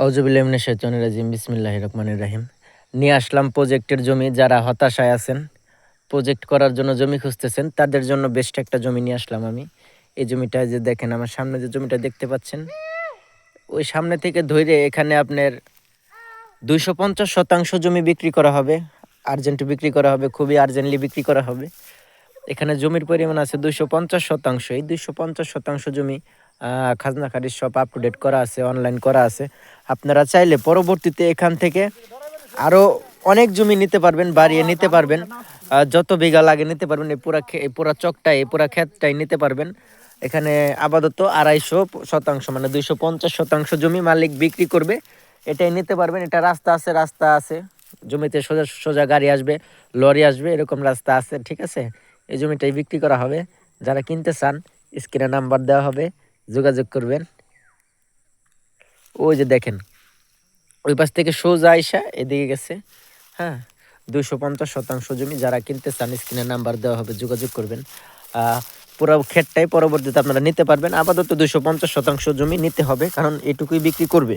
আউযুবিল্লাহি মিনাশ শাইতানির রাজিম বিসমিল্লাহির রহমানির রহিম। নিয়ে আসলাম প্রজেক্টের জমি। যারা হতাশায় আছেন, প্রজেক্ট করার জন্য জমি খুঁজতেছেন, তাদের জন্য বেস্ট একটা জমি নিয়ে আসলাম আমি। এই জমিটা যে দেখেন, আমার সামনে যে জমিটা দেখতে পাচ্ছেন, ওই সামনে থেকে ধরে এখানে আপনার 250 শতাংশ জমি বিক্রি করা হবে। আর্জেন্ট বিক্রি করা হবে, খুবই আর্জেন্টলি বিক্রি করা হবে। এখানে জমির পরিমাণ আছে 250 শতাংশ। এই 250 শতাংশ জমি খাজনা খারিজ সব আপ টু ডেট করা আছে, অনলাইন করা আছে। আপনারা চাইলে পরবর্তীতে এখান থেকে আরও অনেক জমি নিতে পারবেন, বাড়িয়ে নিতে পারবেন, যত বিঘা লাগে নিতে পারবেন। এই পুরা চকটাই, এই পুরা ক্ষেতটাই নিতে পারবেন। এখানে আপাতত 250 শতাংশ মানে 250 শতাংশ জমি মালিক বিক্রি করবে, এটাই নিতে পারবেন। এটা রাস্তা আছে, জমিতে সোজা সোজা গাড়ি আসবে, লরি আসবে, এরকম রাস্তা আছে, ঠিক আছে। এই জমিটাই বিক্রি করা হবে। যারা কিনতে চান স্ক্রিনে নাম্বার দেওয়া হবে, যোগাযোগ করবেন। ওই যে দেখেন, ওই পাশ থেকে সোজা আইসা এদিকে গেছে। হ্যাঁ, 250 শতাংশ জমি। যারা কিনতে চান স্ক্রিনে নাম্বার দেওয়া হবে, যোগাযোগ করবেন। পুরো ক্ষেতটাই পরবর্তীতে আপনারা নিতে পারবেন। আপাতত 250 শতাংশ জমি নিতে হবে, কারণ এটুকুই বিক্রি করবে।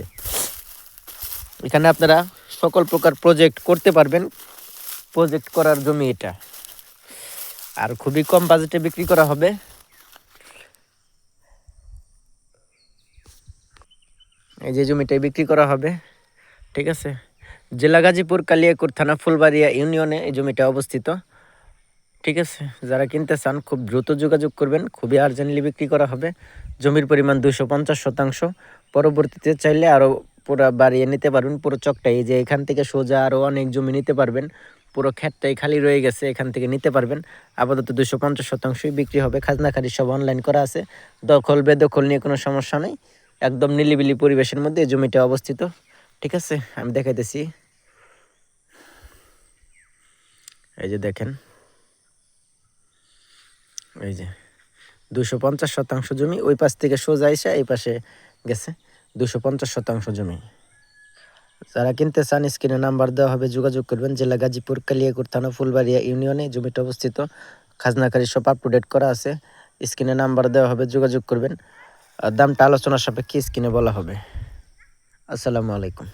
এখানে আপনারা সকল প্রকার প্রজেক্ট করতে পারবেন। প্রজেক্ট করার জমি এটা, আর খুবই কম বাজেটে বিক্রি করা হবে। এই যে জমিটাই বিক্রি করা হবে, ঠিক আছে। জেলা গাজীপুর, কালিয়াকৈর থানা, ফুলবাড়িয়া ইউনিয়নে এই জমিটা অবস্থিত, ঠিক আছে। যারা কিনতে চান খুব দ্রুত যোগাযোগ করবেন, খুবই আর্জেন্টলি বিক্রি করা হবে। জমির পরিমাণ 250 শতাংশ। পরবর্তীতে চাইলে আরও পুরো বাড়িয়ে নিতে পারবেন। পুরো চকটাই যে এখান থেকে সোজা আরও অনেক জমি নিতে পারবেন। পুরো ক্ষেতটাই খালি রয়ে গেছে, এখান থেকে নিতে পারবেন। আপাতত 250 শতাংশই বিক্রি হবে। খাজনা খারিজ সব অনলাইন করা আছে। দখল বেদখল নিয়ে কোনো সমস্যা নেই। একদম নিলিবিলি পরিবেশের মধ্যে এই জমিটা অবস্থিত, ঠিক আছে। আমি দেখাইতেছি, এই যে দেখেন, এই যে 250 শতাংশ জমি। ওই পাশ থেকে সোজা এসে এই পাশে গেছে 250 শতাংশ জমি। যারা কিনতে চান স্ক্রিনে নাম্বার দেওয়া হবে, যোগাযোগ করবেন। জেলা গাজীপুর, কালিয়াকৈর থানা, ফুলবাড়িয়া ইউনিয়নে জমিটা অবস্থিত। খাজনা খারিজ সব আপ টু ডেট করা আছে। স্ক্রিনে নাম্বার দেওয়া হবে, যোগাযোগ করবেন। দামটা আলোচনার সাপেক্ষে স্ক্রিনে বলা হবে। আসসালামু আলাইকুম।